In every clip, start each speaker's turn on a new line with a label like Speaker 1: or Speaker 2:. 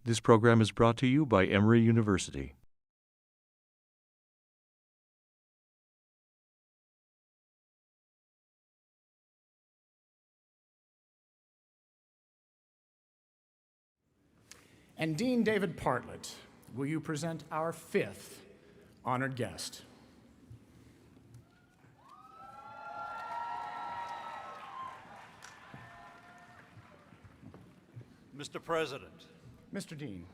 Speaker 1: This program is brought to you by Emory University.
Speaker 2: And Dean David Bartlett, will you present our fifth honored guest?
Speaker 3: Mr. President,
Speaker 2: Mr. Dean.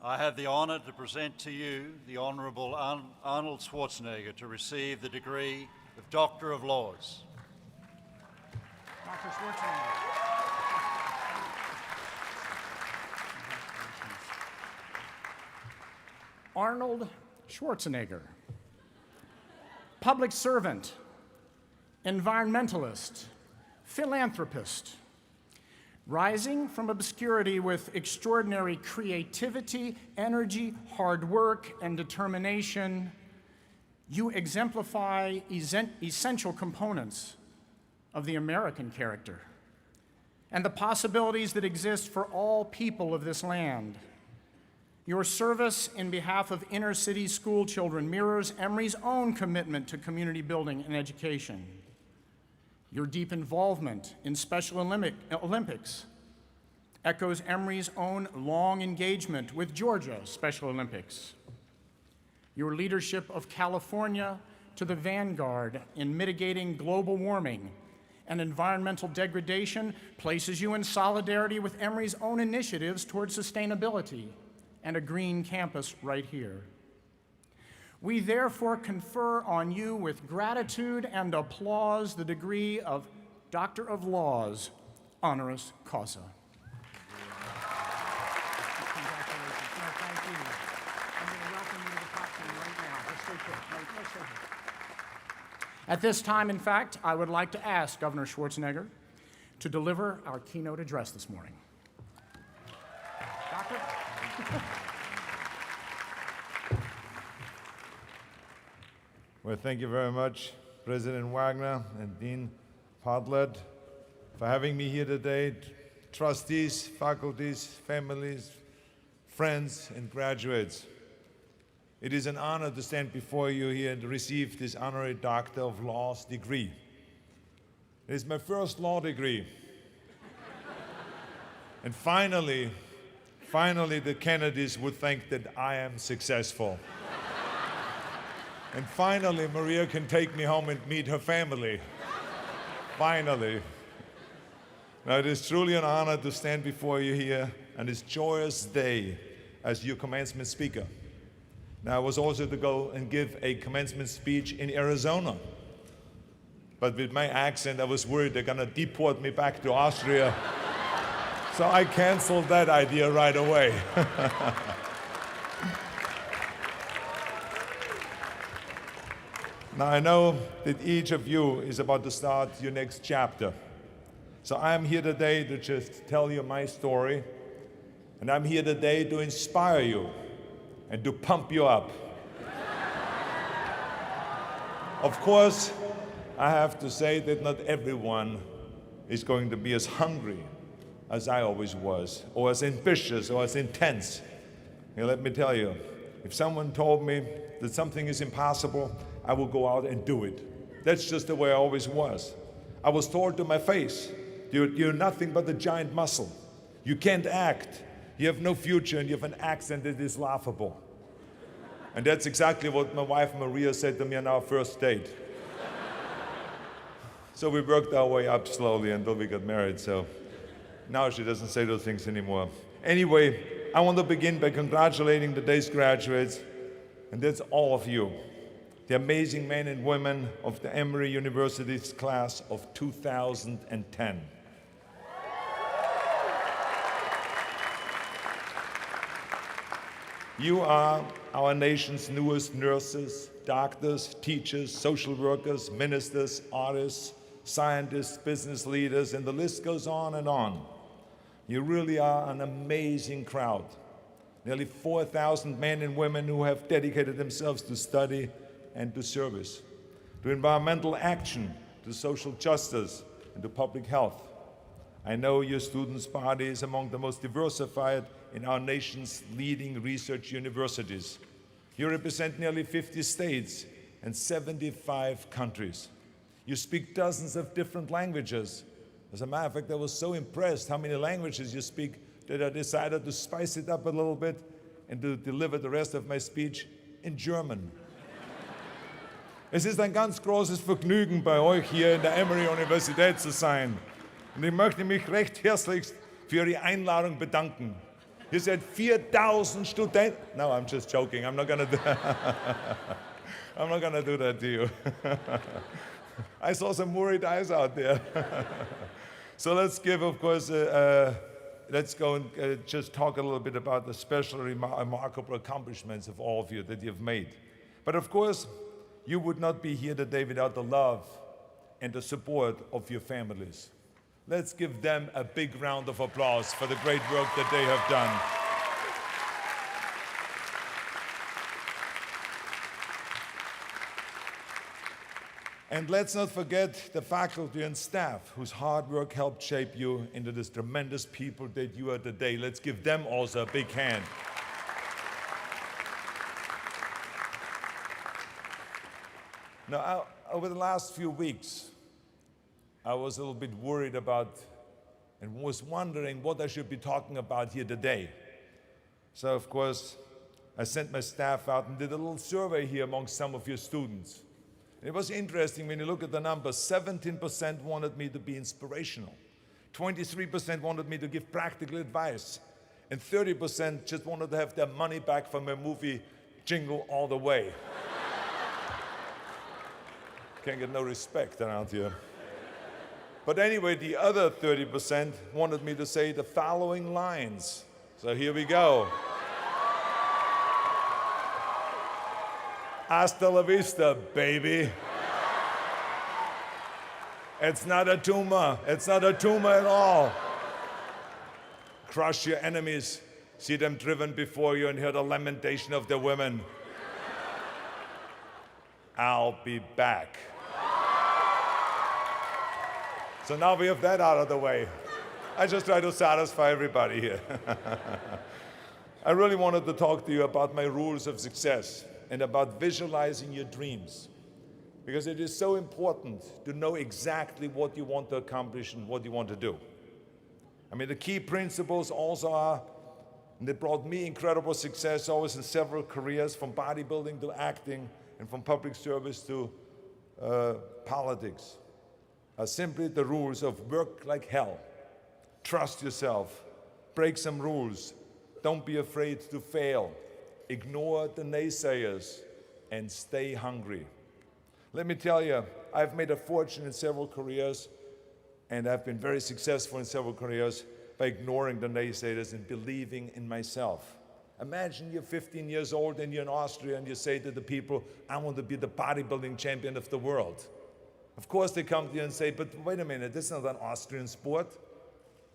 Speaker 3: I have the honor to present to you the Honorable Arnold Schwarzenegger to receive the degree of Doctor of Laws.
Speaker 2: Dr. Schwarzenegger. Arnold Schwarzenegger, public servant, environmentalist, philanthropist, rising from obscurity with extraordinary creativity, energy, hard work, and determination, you exemplify essential components of the American character and the possibilities that exist for all people of this land. Your service in behalf of inner city school children mirrors Emory's own commitment to community building and education. Your deep involvement in Special Olympics echoes Emory's own long engagement with Georgia Special Olympics. Your leadership of California to the vanguard in mitigating global warming and environmental degradation places you in solidarity with Emory's own initiatives toward sustainability and a green campus right here. We therefore confer on you with gratitude and applause the degree of Doctor of Laws, honoris causa. At this time, in fact, I would like to ask Governor Schwarzenegger to deliver our keynote address this morning. Doctor?
Speaker 4: Well, thank you very much, President Wagner and Dean Bartlett, for having me here today. Trustees, faculties, families, friends, and graduates. It is an honor to stand before you here and receive this honorary Doctor of Laws degree. It is my first law degree. And finally, the Kennedys would think that I am successful. And finally, Maria can take me home and meet her family. Finally. Now, it is truly an honor to stand before you here on this joyous day as your commencement speaker. Now, I was also to go and give a commencement speech in Arizona. But with my accent, I was worried they're gonna deport me back to Austria. So I canceled that idea right away. Now, I know that each of you is about to start your next chapter. So I'm here today to just tell you my story, and I'm here today to inspire you and to pump you up. Of course, I have to say that not everyone is going to be as hungry as I always was, or as ambitious, or as intense. And let me tell you, if someone told me that something is impossible, I will go out and do it. That's just the way I always was. I was told to my face, you're nothing but a giant muscle. You can't act. You have no future, and you have an accent that is laughable. And that's exactly what my wife Maria said to me on our first date. So we worked our way up slowly until we got married, so now she doesn't say those things anymore. Anyway, I want to begin by congratulating today's graduates, and that's all of you, the amazing men and women of the Emory University's class of 2010. You are our nation's newest nurses, doctors, teachers, social workers, ministers, artists, scientists, business leaders, and the list goes on and on. You really are an amazing crowd. Nearly 4,000 men and women who have dedicated themselves to study and to service, to environmental action, to social justice, and to public health. I know your students' body is among the most diversified in our nation's leading research universities. You represent nearly 50 states and 75 countries. You speak dozens of different languages. As a matter of fact, I was so impressed how many languages you speak that I decided to spice it up a little bit and to deliver the rest of my speech in German. Es ist ein ganz großes Vergnügen, bei euch hier in der Emory Universität zu sein. Und ich möchte mich recht herzlichst für Ihre Einladung bedanken. Ihr seid 4.000 Studenten. No, I'm just joking. I'm not gonna do that to you. I saw some worried eyes out there. So let's give, of course, let's go and just talk a little bit about the special remarkable accomplishments of all of you that you've made. But of course, you would not be here today without the love and the support of your families. Let's give them a big round of applause for the great work that they have done. And let's not forget the faculty and staff whose hard work helped shape you into this tremendous people that you are today. Let's give them also a big hand. Now, over the last few weeks, I was a little bit worried about and was wondering what I should be talking about here today. So, of course, I sent my staff out and did a little survey here among some of your students. It was interesting when you look at the numbers. 17% wanted me to be inspirational. 23% wanted me to give practical advice. And 30% just wanted to have their money back from my movie Jingle All the Way. Can't get no respect around here. But anyway, the other 30% wanted me to say the following lines. So here we go. Hasta la vista, baby. It's not a tumor. It's not a tumor at all. Crush your enemies. See them driven before you and hear the lamentation of the women. I'll be back. So now we have that out of the way. I just try to satisfy everybody here. I really wanted to talk to you about my rules of success and about visualizing your dreams, because it is so important to know exactly what you want to accomplish and what you want to do. I mean, the key principles also are, and they brought me incredible success always in several careers, from bodybuilding to acting and from public service to politics, are simply the rules of work like hell, trust yourself, break some rules, don't be afraid to fail, ignore the naysayers, and stay hungry. Let me tell you, I've made a fortune in several careers, and I've been very successful in several careers by ignoring the naysayers and believing in myself. Imagine you're 15 years old and you're in Austria and you say to the people, I want to be the bodybuilding champion of the world. Of course they come to you and say, but wait a minute, this is not an Austrian sport.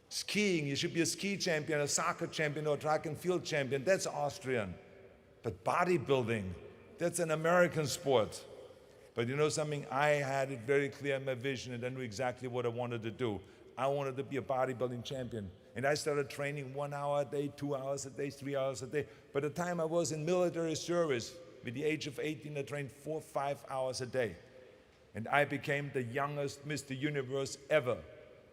Speaker 4: Skiing, you should be a ski champion, a soccer champion, or a track and field champion, that's Austrian. But bodybuilding, that's an American sport. But you know something? I had it very clear in my vision and I knew exactly what I wanted to do. I wanted to be a bodybuilding champion. And I started training 1 hour a day, 2 hours a day, 3 hours a day. By the time I was in military service, with the age of 18, I trained 4 or 5 hours a day. And I became the youngest Mr. Universe ever,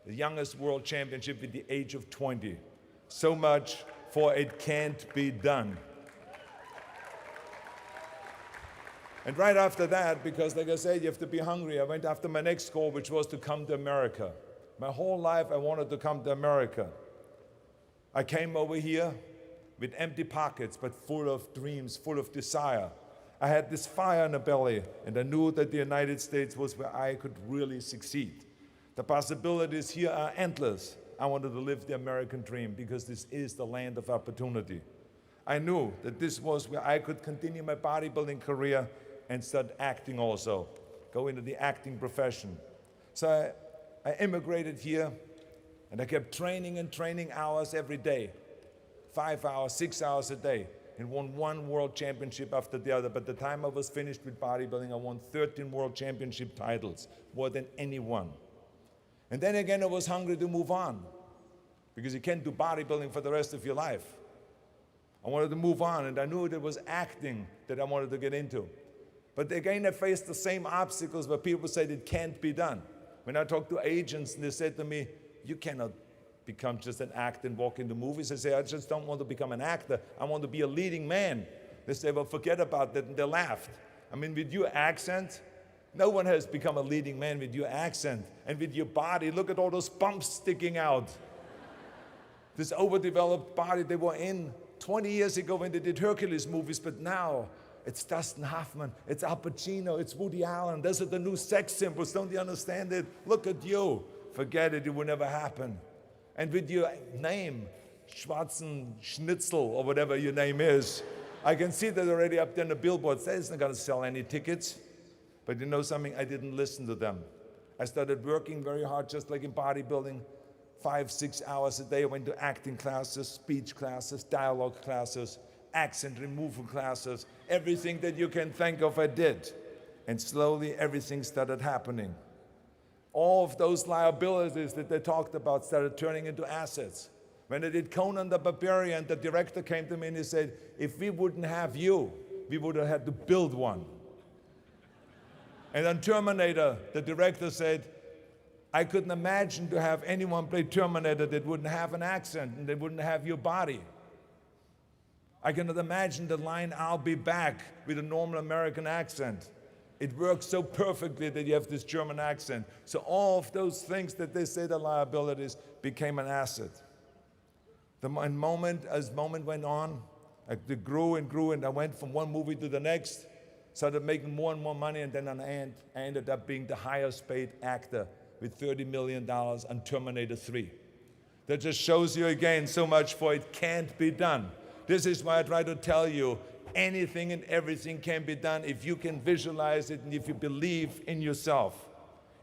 Speaker 4: the youngest world championship at the age of 20. So much for it can't be done. And right after that, because like I said, you have to be hungry, I went after my next goal, which was to come to America. My whole life I wanted to come to America. I came over here with empty pockets, but full of dreams, full of desire. I had this fire in the belly, and I knew that the United States was where I could really succeed. The possibilities here are endless. I wanted to live the American dream because this is the land of opportunity. I knew that this was where I could continue my bodybuilding career and start acting also, go into the acting profession. So I immigrated here, and I kept training and training hours every day, 5 hours, 6 hours a day, and won one world championship after the other. By the time I was finished with bodybuilding, I won 13 world championship titles, more than anyone. And then again, I was hungry to move on, because you can't do bodybuilding for the rest of your life. I wanted to move on, and I knew it was acting that I wanted to get into. But again, I faced the same obstacles where people said it can't be done. When I talked to agents and they said to me, you cannot become just an actor and walk into movies. I say, I just don't want to become an actor. I want to be a leading man. They say, well, forget about that, and they laughed. I mean, with your accent, no one has become a leading man with your accent. And with your body, look at all those bumps sticking out. This overdeveloped body they were in 20 years ago when they did Hercules movies, but now it's Dustin Hoffman, it's Al Pacino, it's Woody Allen. Those are the new sex symbols. Don't you understand it? Look at you. Forget it, it will never happen. And with your name, Schwarzenegger or whatever your name is, I can see that already up there on the billboards. That isn't going to sell any tickets. But you know something? I didn't listen to them. I started working very hard, just like in bodybuilding. 5-6 hours a day. I went to acting classes, speech classes, dialogue classes, accent removal classes. Everything that you can think of, I did. And slowly, everything started happening. All of those liabilities that they talked about started turning into assets. When I did Conan the Barbarian, the director came to me and he said, if we wouldn't have you, we would have had to build one. And on Terminator, the director said, I couldn't imagine to have anyone play Terminator that wouldn't have an accent and that wouldn't have your body. I cannot imagine the line, I'll be back, with a normal American accent. It works so perfectly that you have this German accent. So all of those things that they say are liabilities became an asset. As moment went on, it grew and grew, and I went from one movie to the next, started making more and more money, and then I ended up being the highest paid actor with $30 million on Terminator 3. That just shows you again so much for it can't be done. This is why I try to tell you, anything and everything can be done if you can visualize it and if you believe in yourself.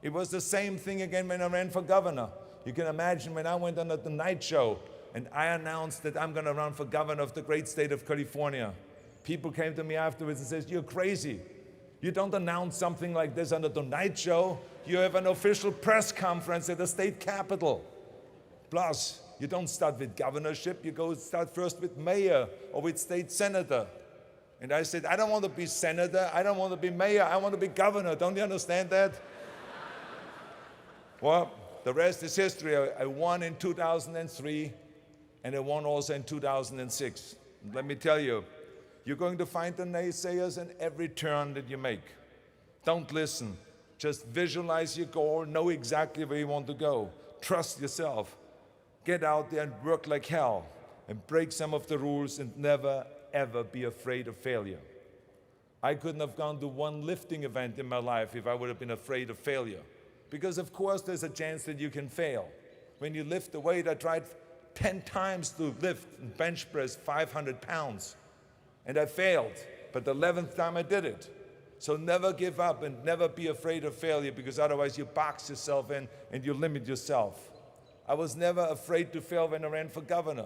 Speaker 4: It was the same thing again when I ran for governor. You can imagine when I went on the Tonight Show and I announced that I'm going to run for governor of the great state of California. People came to me afterwards and said, you're crazy. You don't announce something like this on the Tonight Show. You have an official press conference at the state capitol. Plus, you don't start with governorship. You start first with mayor or with state senator. And I said, I don't want to be senator. I don't want to be mayor. I want to be governor. Don't you understand that? Well, the rest is history. I won in 2003, and I won also in 2006. And let me tell you, you're going to find the naysayers in every turn that you make. Don't listen. Just visualize your goal. Know exactly where you want to go. Trust yourself. Get out there and work like hell. And break some of the rules and never, ever be afraid of failure. I couldn't have gone to one lifting event in my life if I would have been afraid of failure. Because of course there's a chance that you can fail. When you lift the weight, I tried 10 times to lift and bench press 500 pounds. And I failed, but the 11th time I did it. So never give up and never be afraid of failure, because otherwise you box yourself in and you limit yourself. I was never afraid to fail when I ran for governor.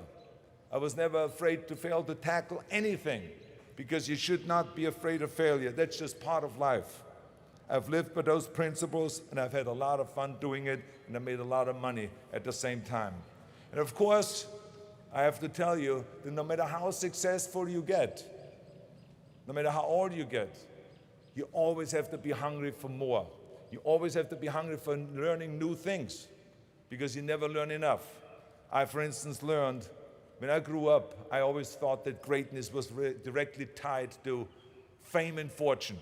Speaker 4: I was never afraid to fail to tackle anything, because you should not be afraid of failure. That's just part of life. I've lived by those principles, and I've had a lot of fun doing it, and I made a lot of money at the same time. And of course, I have to tell you that no matter how successful you get, no matter how old you get, you always have to be hungry for more. You always have to be hungry for learning new things, because you never learn enough. I, for instance, learned, when I grew up, I always thought that greatness was directly tied to fame and fortune.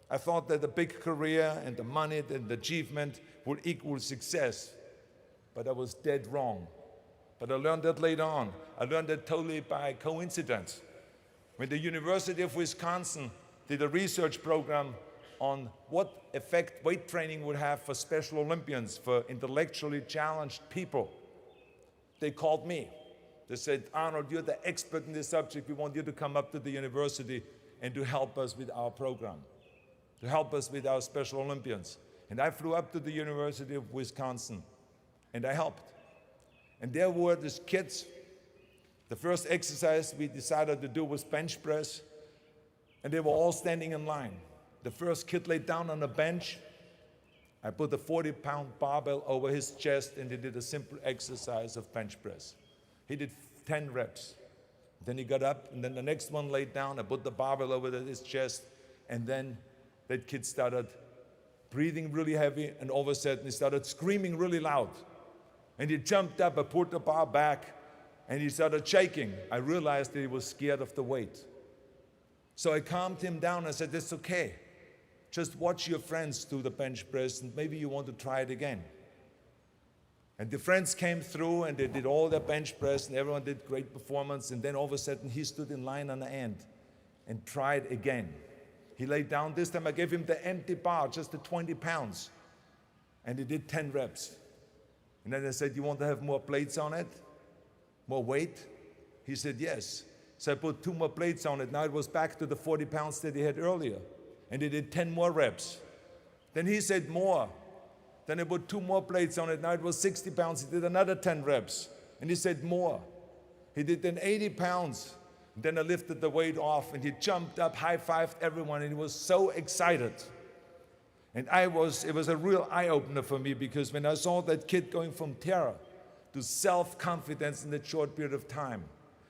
Speaker 4: I thought that a big career and the money and the achievement would equal success, but I was dead wrong. But I learned that later on. I learned that totally by coincidence. When the University of Wisconsin did a research program on what effect weight training would have for Special Olympians, for intellectually challenged people, they called me. They said, Arnold, you're the expert in this subject. We want you to come up to the university and to help us with our program, to help us with our Special Olympians. And I flew up to the University of Wisconsin, and I helped. And there were these kids. The first exercise we decided to do was bench press, and they were all standing in line. The first kid laid down on a bench. I put a 40-pound barbell over his chest, and he did a simple exercise of bench press. He did 10 reps. Then he got up, and then the next one laid down. I put the barbell over his chest, and then that kid started breathing really heavy, and all of a sudden he started screaming really loud. And he jumped up, I put the bar back, and he started shaking. I realized that he was scared of the weight. So I calmed him down. I said, it's okay. Just watch your friends do the bench press, and maybe you want to try it again. And the friends came through, and they did all their bench press, and everyone did great performance. And then all of a sudden, he stood in line on the end and tried again. He laid down. This time I gave him the empty bar, just the 20 pounds. And he did 10 reps. And then I said, you want to have more plates on it? More weight? He said, yes. So I put 2 more plates on it. Now it was back to the 40 pounds that he had earlier. And he did 10 more reps. Then he said more. Then I put 2 more plates on it. Now it was 60 pounds. He did another 10 reps. And he said more. He did then 80 pounds. And then I lifted the weight off, and he jumped up, high-fived everyone, and he was so excited. And it was a real eye-opener for me, because when I saw that kid going from terror to self-confidence in that short period of time,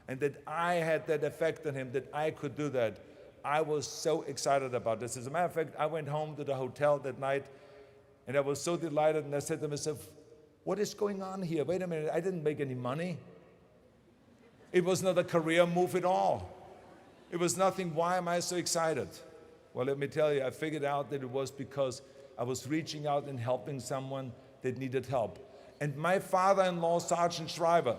Speaker 4: and that I had that effect on him, that I could do that, I was so excited about this. As a matter of fact, I went home to the hotel that night, and I was so delighted, and I said to myself, what is going on here? Wait a minute, I didn't make any money. It was not a career move at all. It was nothing. Why am I so excited? Well, let me tell you, I figured out that it was because I was reaching out and helping someone that needed help. And my father-in-law, Sergeant Schreiber,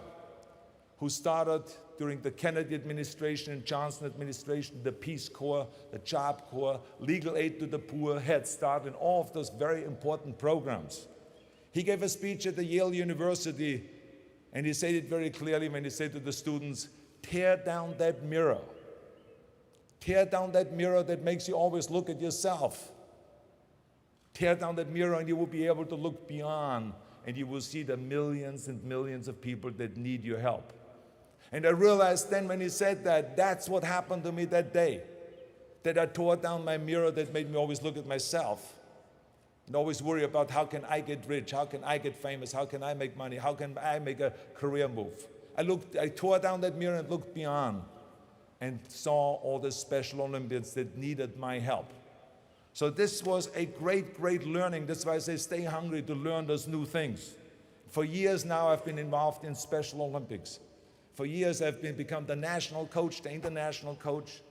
Speaker 4: who started during the Kennedy administration and Johnson administration, the Peace Corps, the Job Corps, legal aid to the poor, Head Start, and all of those very important programs. He gave a speech at the Yale University, and he said it very clearly when he said to the students, tear down that mirror. Tear down that mirror that makes you always look at yourself. Tear down that mirror, and you will be able to look beyond, and you will see the millions and millions of people that need your help. And I realized then when he said that, that's what happened to me that day. That I tore down my mirror that made me always look at myself and always worry about how can I get rich, how can I get famous, how can I make money, how can I make a career move. I tore down that mirror and looked beyond and saw all the Special Olympians that needed my help. So this was a great, great learning. That's why I say stay hungry to learn those new things. For years now, I've been involved in Special Olympics. For years, I've become the national coach, the international coach,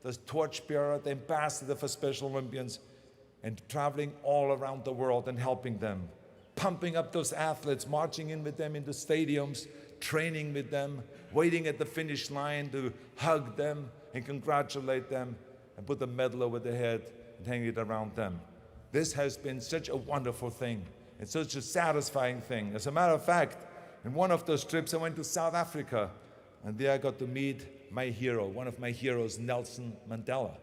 Speaker 4: the torchbearer, the ambassador for Special Olympians, and traveling all around the world and helping them, pumping up those athletes, marching in with them into stadiums, training with them, waiting at the finish line to hug them and congratulate them and put the medal over their head and hang it around them. This has been such a wonderful thing. It's such a satisfying thing. As a matter of fact, in one of those trips, I went to South Africa, and there I got to meet my hero, one of my heroes, Nelson Mandela.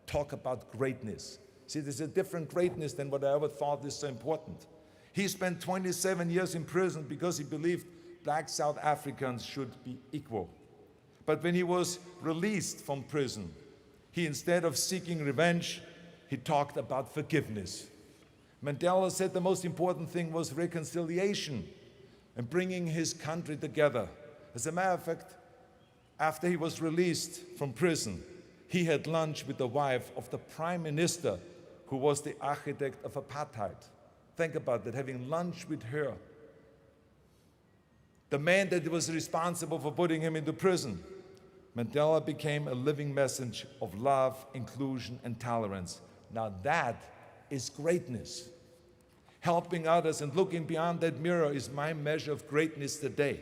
Speaker 4: Talk about greatness. See, there's a different greatness than what I ever thought is so important. He spent 27 years in prison because he believed black South Africans should be equal. But when he was released from prison, he, instead of seeking revenge, he talked about forgiveness. Mandela said the most important thing was reconciliation and bringing his country together. As a matter of fact, after he was released from prison, he had lunch with the wife of the prime minister who was the architect of apartheid. Think about that, having lunch with her. The man that was responsible for putting him into prison. Mandela became a living message of love, inclusion, and tolerance. Now that is greatness. Helping others and looking beyond that mirror is my measure of greatness today.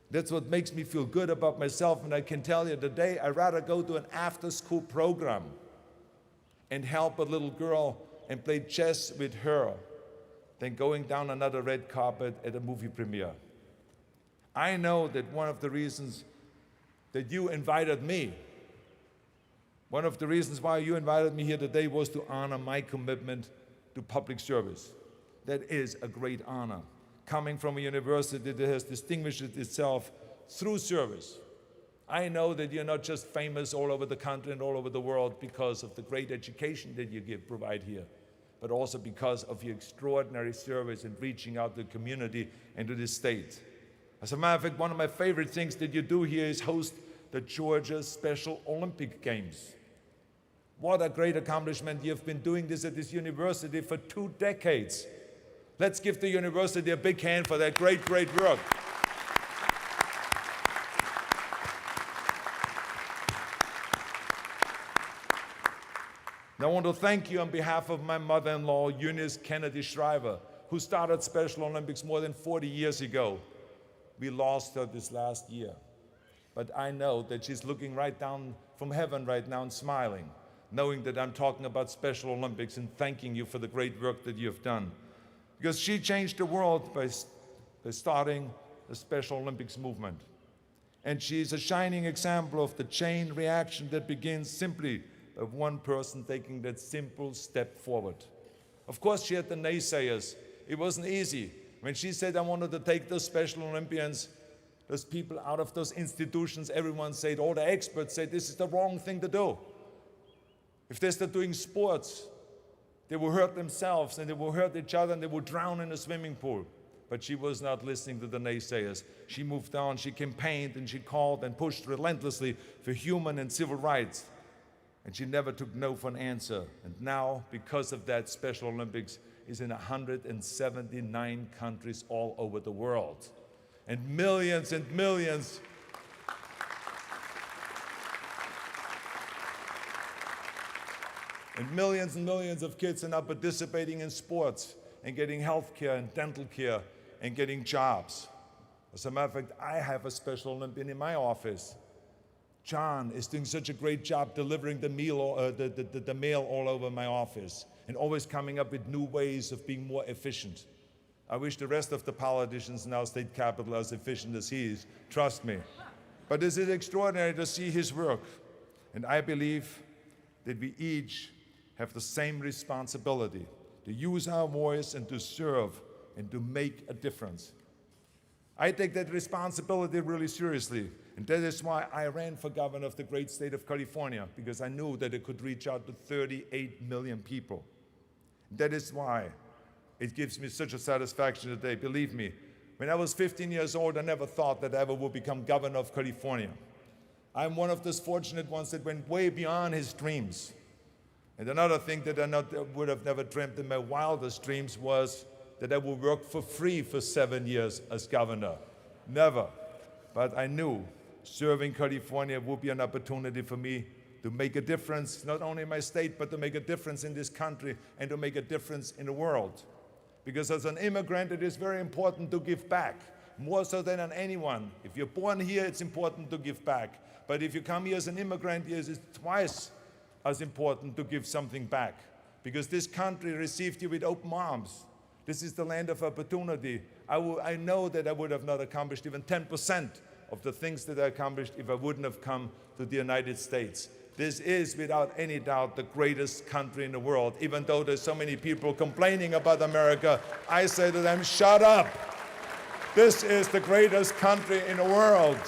Speaker 4: That's what makes me feel good about myself, and I can tell you today I'd rather go to an after-school program and help a little girl and play chess with her than going down another red carpet at a movie premiere. I know that one of the reasons that you invited me, one of the reasons why you invited me here today was to honor my commitment to public service. That is a great honor, coming from a university that has distinguished itself through service. I know that you're not just famous all over the country and all over the world because of the great education that you provide here, but also because of your extraordinary service in reaching out to the community and to the state. As a matter of fact, one of my favorite things that you do here is host the Georgia Special Olympic Games. What a great accomplishment. You've been doing this at this university for 2 decades. Let's give the university a big hand for that great, great work. And I want to thank you on behalf of my mother-in-law, Eunice Kennedy Shriver, who started Special Olympics more than 40 years ago. We lost her this last year. But I know that she's looking right down from heaven right now and smiling, knowing that I'm talking about Special Olympics and thanking you for the great work that you've done. Because she changed the world by starting the Special Olympics movement. And she's a shining example of the chain reaction that begins simply of one person taking that simple step forward. Of course, she had the naysayers. It wasn't easy. When she said, I wanted to take those Special Olympians, those people out of those institutions, everyone said, all the experts said, this is the wrong thing to do. If they start doing sports, they will hurt themselves and they will hurt each other and they will drown in a swimming pool. But she was not listening to the naysayers. She moved on, she campaigned and she called and pushed relentlessly for human and civil rights. And she never took no for an answer. And now, because of that, Special Olympics is in 179 countries all over the world. And millions and millions of kids are now participating in sports and getting health care and dental care and getting jobs. As a matter of fact, I have a Special Olympian in my office. John is doing such a great job delivering the mail all over my office and always coming up with new ways of being more efficient. I wish the rest of the politicians in our state capital are as efficient as he is, trust me. But it is extraordinary to see his work. And I believe that we each have the same responsibility to use our voice and to serve and to make a difference. I take that responsibility really seriously, and that is why I ran for governor of the great state of California, because I knew that it could reach out to 38 million people. That is why it gives me such a satisfaction today. Believe me, when I was 15 years old, I never thought that I ever would become governor of California. I'm one of those fortunate ones that went way beyond his dreams. And another thing that I would have never dreamt in my wildest dreams was that I would work for free for 7 years as governor. Never. But I knew serving California would be an opportunity for me to make a difference, not only in my state, but to make a difference in this country and to make a difference in the world. Because as an immigrant, it is very important to give back, more so than on anyone. If you're born here, it's important to give back. But if you come here as an immigrant, it's twice as important to give something back. Because this country received you with open arms. This is the land of opportunity. I know that I would have not accomplished even 10% of the things that I accomplished if I wouldn't have come to the United States. This is, without any doubt, the greatest country in the world. Even though there's so many people complaining about America, I say to them, shut up. This is the greatest country in the world.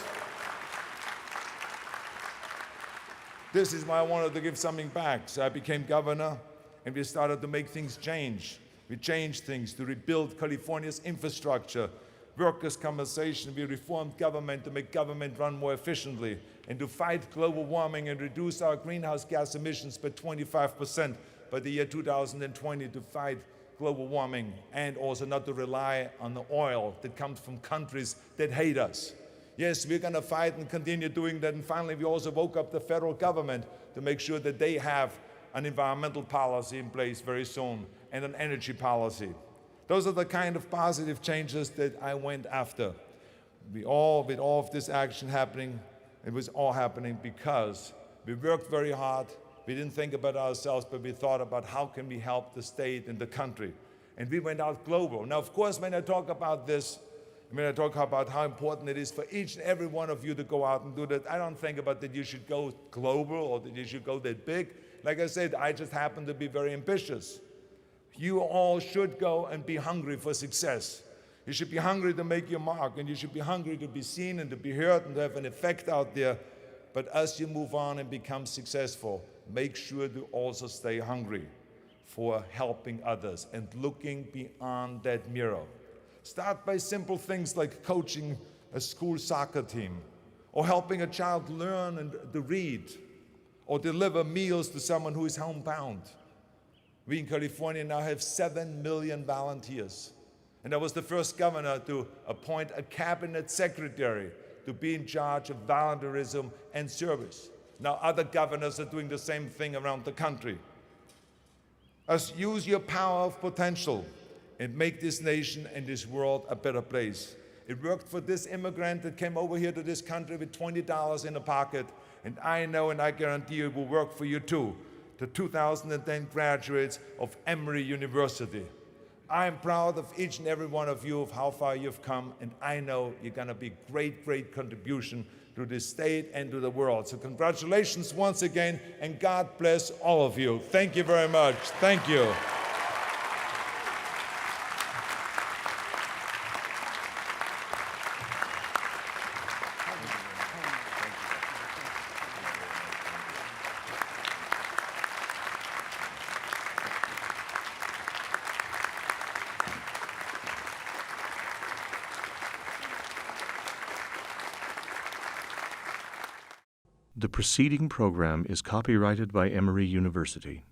Speaker 4: This is why I wanted to give something back. So I became governor, and we started to make things change. We changed things to rebuild California's infrastructure, workers' compensation. We reformed government to make government run more efficiently and to fight global warming and reduce our greenhouse gas emissions by 25% by the year 2020 to fight global warming, and also not to rely on the oil that comes from countries that hate us. Yes, we're going to fight and continue doing that. And finally, we also woke up the federal government to make sure that they have an environmental policy in place very soon and an energy policy. Those are the kind of positive changes that I went after. With all of this action happening, it was all happening because we worked very hard. We didn't think about ourselves, but we thought about how can we help the state and the country. And we went out global. Now, of course, when I talk about this, when I talk about how important it is for each and every one of you to go out and do that, I don't think about that you should go global or that you should go that big. Like I said, I just happen to be very ambitious. You all should go and be hungry for success. You should be hungry to make your mark, and you should be hungry to be seen and to be heard and to have an effect out there. But as you move on and become successful, make sure to also stay hungry for helping others and looking beyond that mirror. Start by simple things like coaching a school soccer team, or helping a child learn and to read, or deliver meals to someone who is homebound. We in California now have 7 million volunteers. And I was the first governor to appoint a cabinet secretary to be in charge of volunteerism and service. Now other governors are doing the same thing around the country. Us use your power of potential and make this nation and this world a better place. It worked for this immigrant that came over here to this country with $20 in a pocket, and I know and I guarantee you it will work for you too, the 2010 graduates of Emory University. I am proud of each and every one of you of how far you've come, and I know you're going to be great, great contribution to this state and to the world. So congratulations once again, and God bless all of you. Thank you very much. Thank you.
Speaker 1: The preceding program is copyrighted by Emory University.